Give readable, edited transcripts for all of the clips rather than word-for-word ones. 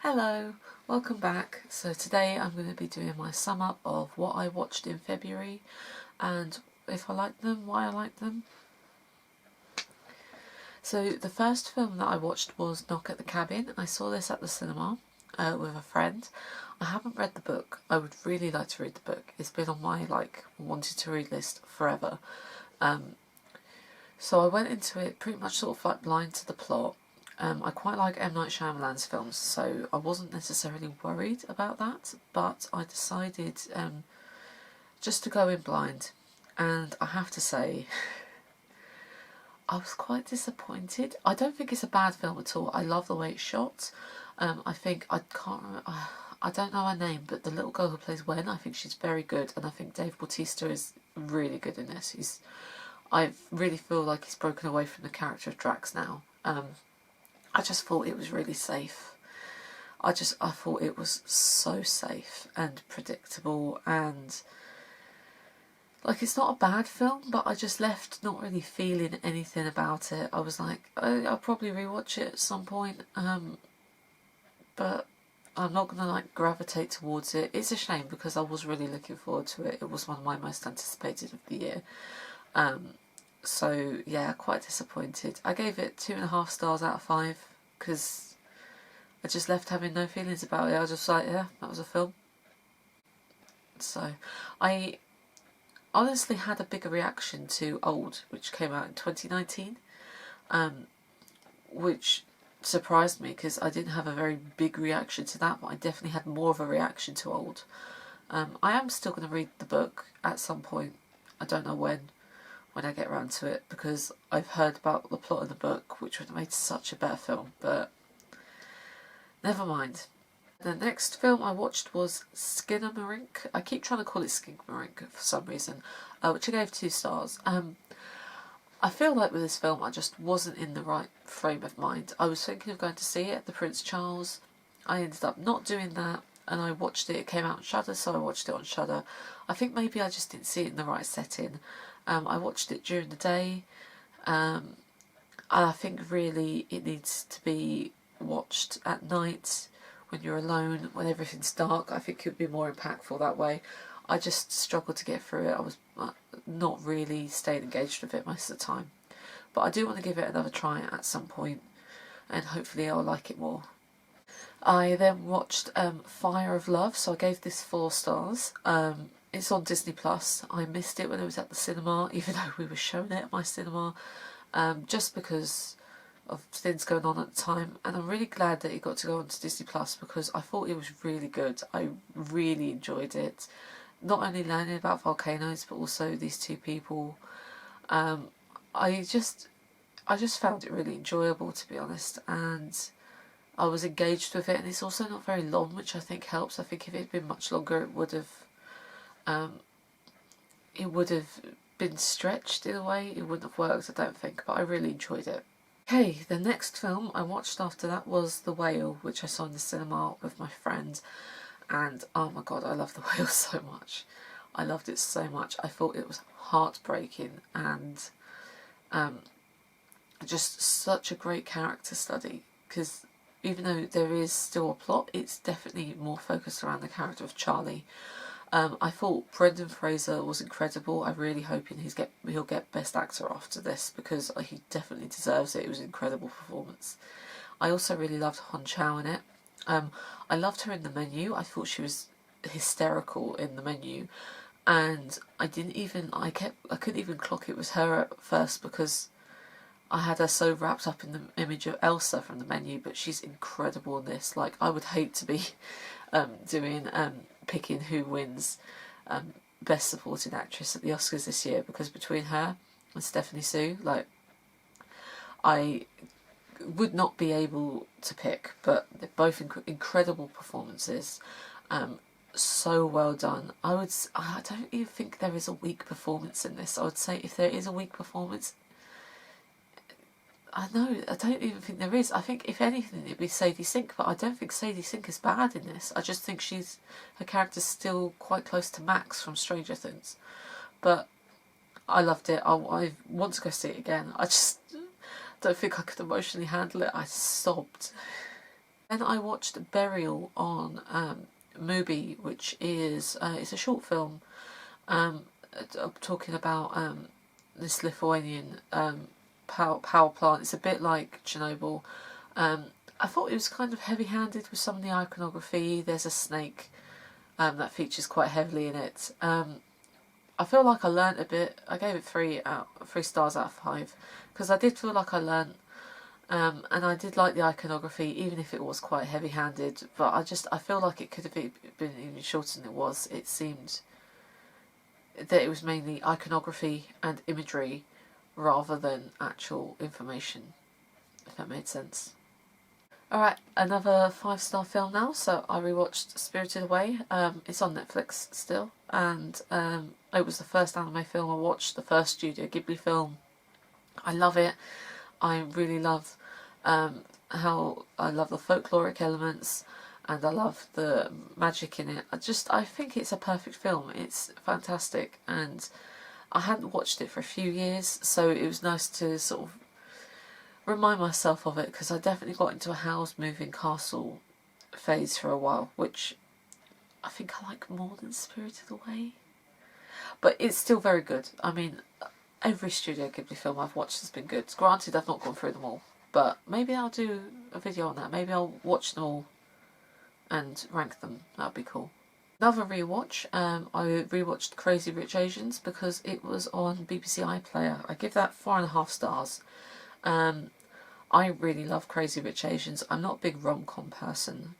Hello, welcome back. So today I'm going to be doing my sum up of what I watched in February and if I liked them, why I liked them. So the first film that I watched was Knock at the Cabin. I saw this at the cinema with a friend. I haven't read the book. I would really like to read the book. It's been on my wanted to read list forever. So I went into it pretty much sort of blind to the plot. I quite like M. Night Shyamalan's films, so I wasn't necessarily worried about that, but I decided just to go in blind, and I have to say, I was quite disappointed. I don't think it's a bad film at all. I love the way it's shot. I think, I can't remember, I don't know her name, but the little girl who plays Wen, I think she's very good, and I think Dave Bautista is really good in this. I really feel like he's broken away from the character of Drax now. I just thought it was really safe. I thought it was so safe and predictable, and it's not a bad film, but I just left not really feeling anything about it. I was like, oh, I'll probably rewatch it at some point, but I'm not gonna gravitate towards it. It's a shame because I was really looking forward to it. It was one of my most anticipated of the year. So yeah, quite disappointed. I gave it 2.5 stars out of 5 because I just left having no feelings about it. I was just like, yeah, that was a film. So I honestly had a bigger reaction to Old, which came out in 2019, which surprised me because I didn't have a very big reaction to that, but I definitely had more of a reaction to Old. I am still going to read the book at some point. I don't know when I get around to it, because I've heard about the plot of the book, which would have made such a better film, but never mind. The next film I watched was Skinamarink. I keep trying to call it Skinamarink for some reason, which I gave 2 stars. I feel like with this film I just wasn't in the right frame of mind. I was thinking of going to see it at the Prince Charles. I ended up not doing that, and I watched it. It came out on Shudder, so I watched it on Shudder. I think maybe I just didn't see it in the right setting. I watched it during the day. I think really it needs to be watched at night when you're alone, when everything's dark. I think it would be more impactful that way. I just struggled to get through it. I was not really staying engaged with it most of the time. But I do want to give it another try at some point, and hopefully I'll like it more. I then watched Fire of Love, so I gave this 4 stars. It's on Disney Plus. I missed it when it was at the cinema, even though we were showing it at my cinema, just because of things going on at the time. And I'm really glad that it got to go onto Disney Plus because I thought it was really good. I really enjoyed it. Not only learning about volcanoes, but also these 2 people. I just found it really enjoyable, to be honest, and I was engaged with it. And it's also not very long, which I think helps. I think if it had been much longer, it would have been stretched in a way. It wouldn't have worked, I don't think, but I really enjoyed it. Okay, the next film I watched after that was The Whale, which I saw in the cinema with my friend, and oh my god, I love The Whale so much. I loved it so much. I thought it was heartbreaking and just such a great character study, because even though there is still a plot, it's definitely more focused around the character of Charlie. I thought Brendan Fraser was incredible. I'm really hoping he'll get Best Actor after this, because he definitely deserves it. It was an incredible performance. I also really loved Hon Chow in it. I loved her in The Menu. I thought she was hysterical in The Menu, and I couldn't even clock it was her at first because I had her so wrapped up in the image of Elsa from The Menu, but she's incredible in this. I would hate to be picking who wins Best Supporting Actress at the Oscars this year, because between her and Stephanie Sue, I would not be able to pick, but they're both incredible performances. So well done. I don't even think there is a weak performance in this. I would say if there is a weak performance, I don't even think there is. I think if anything it'd be Sadie Sink, but I don't think Sadie Sink is bad in this. I just think her character's still quite close to Max from Stranger Things. But I loved it. I want to go see it again. I just don't think I could emotionally handle it. I sobbed. Then I watched Burial on Mubi, which is it's a short film talking about this Lithuanian power plant. It's a bit like Chernobyl. I thought it was kind of heavy-handed with some of the iconography. There's a snake that features quite heavily in it. I feel like I learnt a bit. I gave it 3 stars out of 5 because I did feel like I learnt, and I did like the iconography, even if it was quite heavy-handed. But I feel like it could have been even shorter than it was. It seemed that it was mainly iconography and imagery rather than actual information, if that made sense. Alright, another 5-star film now. So I rewatched Spirited Away. It's on Netflix still, and it was the first anime film I watched, the first Studio Ghibli film. I love it. I really love how I love the folkloric elements, and I love the magic in it. I think it's a perfect film. It's fantastic, and I hadn't watched it for a few years, so it was nice to sort of remind myself of it, because I definitely got into a house moving castle phase for a while, which I think I like more than Spirited Away. But it's still very good. I mean, every Studio Ghibli film I've watched has been good. Granted, I've not gone through them all, but maybe I'll do a video on that. Maybe I'll watch them all and rank them. That'd be cool. Another rewatch, I rewatched Crazy Rich Asians because it was on BBC iPlayer. I give that 4.5 stars. I really love Crazy Rich Asians. I'm not a big rom-com person,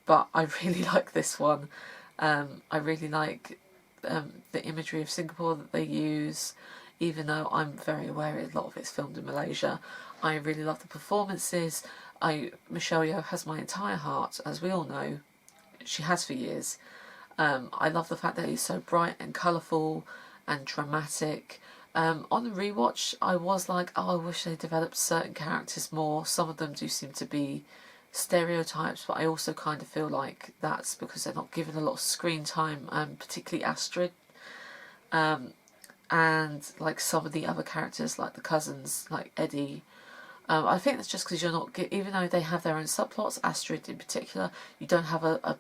but I really like this one. I really like the imagery of Singapore that they use, even though I'm very aware a lot of it's filmed in Malaysia. I really love the performances. Michelle Yeoh has my entire heart, as we all know. She has for years. I love the fact that it's so bright and colourful and dramatic. On the rewatch, I was like, oh, I wish they developed certain characters more. Some of them do seem to be stereotypes, but I also kind of feel like that's because they're not given a lot of screen time, particularly Astrid. And like some of the other characters, like the cousins, like Eddie. I think that's just because you're not, even though they have their own subplots, Astrid in particular, you don't have an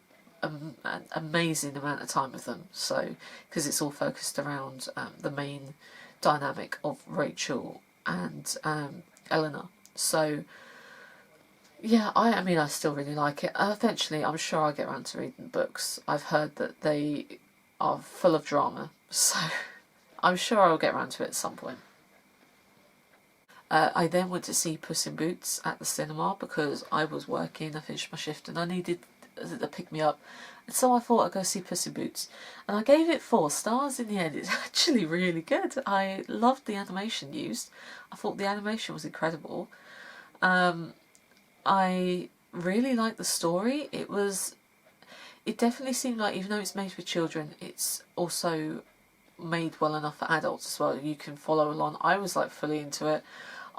amazing amount of time with them. So, because it's all focused around the main dynamic of Rachel and Eleanor. So, yeah, I mean, I still really like it. Eventually, I'm sure I'll get around to reading books. I've heard that they are full of drama, so I'm sure I'll get around to it at some point. I then went to see Puss in Boots at the cinema because I was working, I finished my shift and I needed to pick me up. And so I thought I'd go see Puss in Boots. And I gave it 4 stars in the end. It's actually really good. I loved the animation used. I thought the animation was incredible. I really liked the story. It definitely seemed like, even though it's made for children, it's also made well enough for adults as well. You can follow along. I was like fully into it.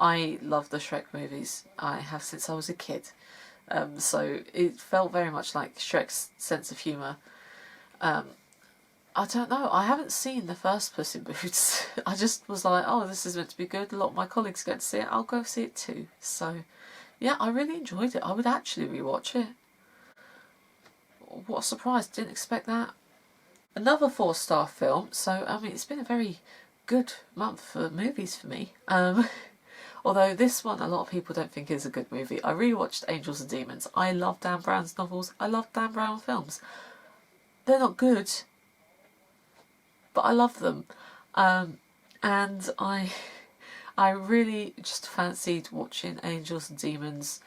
I love the Shrek movies. I have since I was a kid. So it felt very much like Shrek's sense of humour. I don't know, I haven't seen the first Puss in Boots. I just was like, oh, this is meant to be good. A lot of my colleagues go to see it. I'll go see it too. So, yeah, I really enjoyed it. I would actually rewatch it. What a surprise. Didn't expect that. Another 4-star film. So, I mean, it's been a very good month for movies for me. Although this one, a lot of people don't think is a good movie. I rewatched Angels and Demons. I love Dan Brown's novels. I love Dan Brown films. They're not good, but I love them. And I really just fancied watching Angels and Demons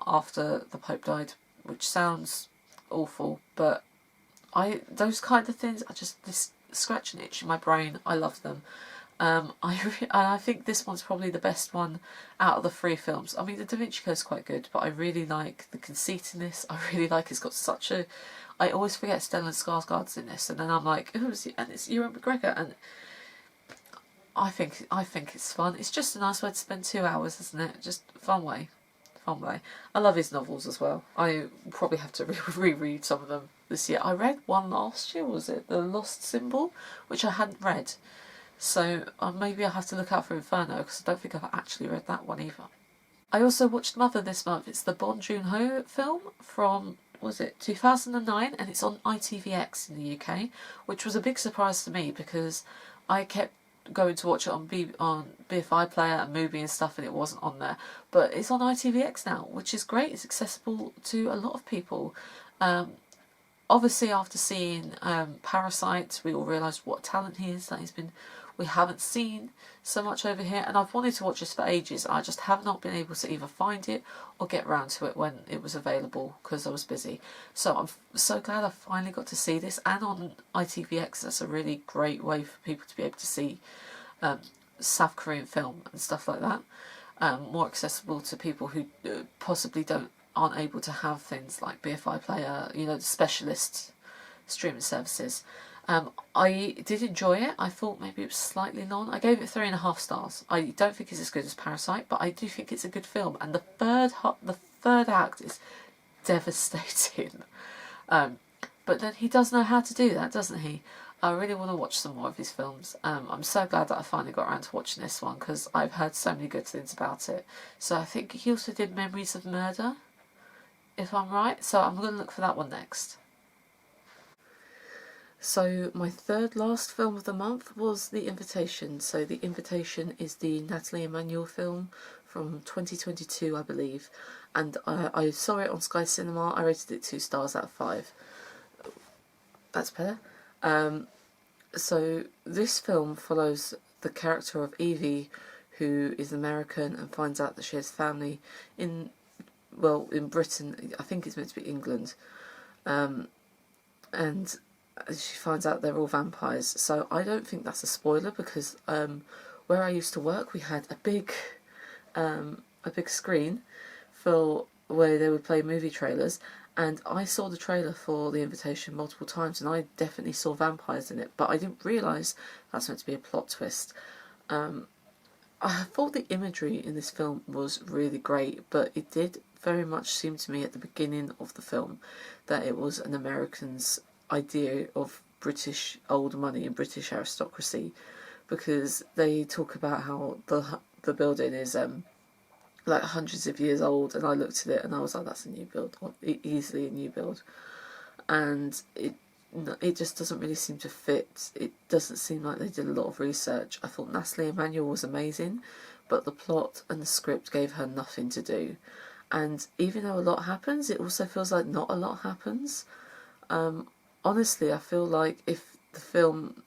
after the Pope died, which sounds awful, but those kind of things, this scratch and itch in my brain. I love them. I think this one's probably the best one out of the 3 films. I mean, the Da Vinci Code's quite good, but I really like the conceit in this. I really like it's got such a... I always forget Stellan Skarsgård's in this, and then I'm like, who is he? And it's Ewan McGregor, and I think it's fun. It's just a nice way to spend 2 hours, isn't it? Just fun way. I love his novels as well. I probably have to reread some of them this year. I read one last year, was it? The Lost Symbol, which I hadn't read. So maybe I'll have to look out for Inferno, because I don't think I've actually read that one either. I also watched Mother this month. It's the Bong Joon-ho film from, was it 2009, and it's on ITVX in the UK, which was a big surprise to me because I kept going to watch it on BFI Player and Movie and stuff, and it wasn't on there. But it's on ITVX now, which is great. It's accessible to a lot of people. Obviously, after seeing Parasite, we all realised what talent he is. We haven't seen so much over here, and I've wanted to watch this for ages. I just have not been able to either find it or get round to it when it was available because I was busy. So I'm so glad I finally got to see this, and on ITVX. That's a really great way for people to be able to see South Korean film and stuff like that. More accessible to people who possibly aren't able to have things like BFI Player, the specialist streaming services. I did enjoy it. I thought maybe it was slightly long. I gave it 3.5 stars. I don't think it's as good as Parasite, but I do think it's a good film. And the third act is devastating. But then he does know how to do that, doesn't he? I really want to watch some more of his films. I'm so glad that I finally got around to watching this one because I've heard so many good things about it. So I think he also did Memories of Murder, if I'm right. So I'm going to look for that one next. So my third last film of the month was The Invitation. So The Invitation is the Nathalie Emmanuel film from 2022, I believe. And I saw it on Sky Cinema. I rated it 2 stars out of 5. That's better. So this film follows the character of Evie, who is American and finds out that she has family in Britain. I think it's meant to be England. And she finds out they're all vampires. So I don't think that's a spoiler because where I used to work, we had a big screen for where they would play movie trailers, and I saw the trailer for The Invitation multiple times, and I definitely saw vampires in it, but I didn't realise that's meant to be a plot twist. I thought the imagery in this film was really great, but it did very much seem to me at the beginning of the film that it was an American's idea of British old money and British aristocracy, because they talk about how the building is like hundreds of years old, and I looked at it and I was like, that's a new build, or easily a new build, and it just doesn't really seem to fit. It doesn't seem like they did a lot of research. I thought Nathalie Emmanuel was amazing, but the plot and the script gave her nothing to do, and even though a lot happens, it also feels like not a lot happens. Honestly, I feel like if the film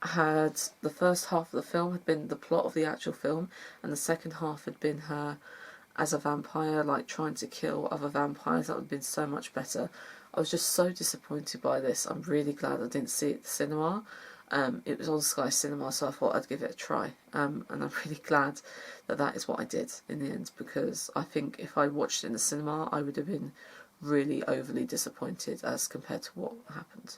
had, the first half of the film had been the plot of the actual film, and the second half had been her as a vampire, like trying to kill other vampires, that would have been so much better. I was just so disappointed by this. I'm really glad I didn't see it at the cinema. It was on Sky Cinema, so I thought I'd give it a try. And I'm really glad that is what I did in the end, because I think if I watched it in the cinema, I would have been really overly disappointed as compared to what happened.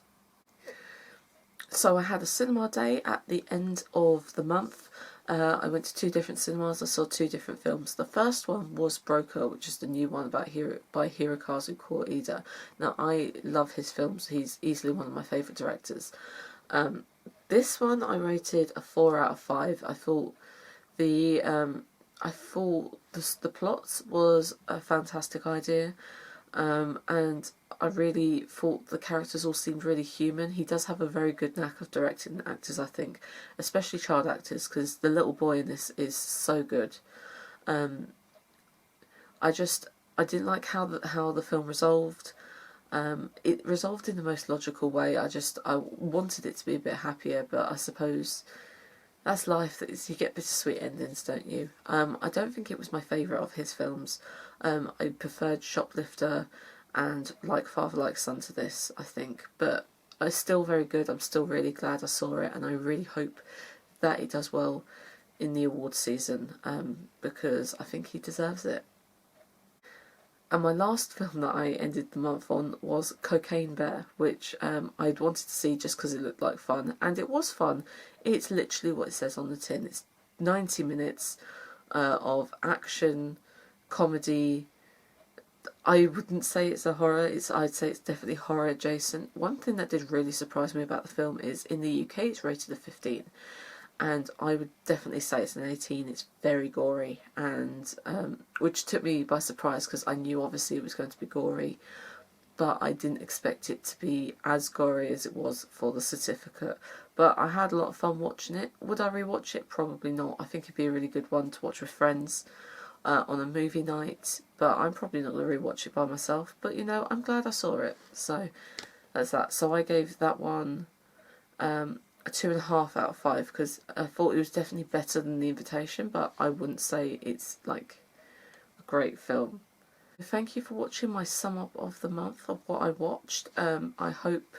So I had a cinema day at the end of the month. I went to 2 different cinemas. I saw 2 different films. The first one was Broker, which is the new one by Hirokazu Koreeda. Now, I love his films. He's easily one of my favourite directors. This one I rated a 4 out of 5. I thought the plot was a fantastic idea. And I really thought the characters all seemed really human. He does have a very good knack of directing actors, I think, especially child actors, because the little boy in this is so good. I didn't like how the film resolved. It resolved in the most logical way. I wanted it to be a bit happier, but I suppose that's life. You get bittersweet endings, don't you? I don't think it was my favourite of his films. I preferred Shoplifter and Like Father Like Son to this, I think, but it's still very good. I'm still really glad I saw it, and I really hope that it does well in the awards season, because I think he deserves it. And my last film that I ended the month on was Cocaine Bear, which I'd wanted to see just because it looked like fun, and it was fun. It's literally what it says on the tin. It's 90 minutes of action, comedy. I wouldn't say it's a horror. I'd say it's definitely horror adjacent. One thing that did really surprise me about the film is in the UK it's rated a 15, and I would definitely say it's an 18. It's very gory, and which took me by surprise because I knew obviously it was going to be gory, but I didn't expect it to be as gory as it was for the certificate. But I had a lot of fun watching it. Would I rewatch it? Probably not. I think it'd be a really good one to watch with friends on a movie night, but I'm probably not going to rewatch it by myself. But you know, I'm glad I saw it. So that's that. So I gave that one a 2.5 out of 5 because I thought it was definitely better than The Invitation, but I wouldn't say it's like a great film. Thank you for watching my sum up of the month of what I watched. I hope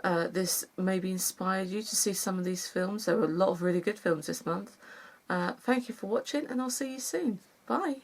this maybe inspired you to see some of these films. There were a lot of really good films this month. Thank you for watching, and I'll see you soon. Bye.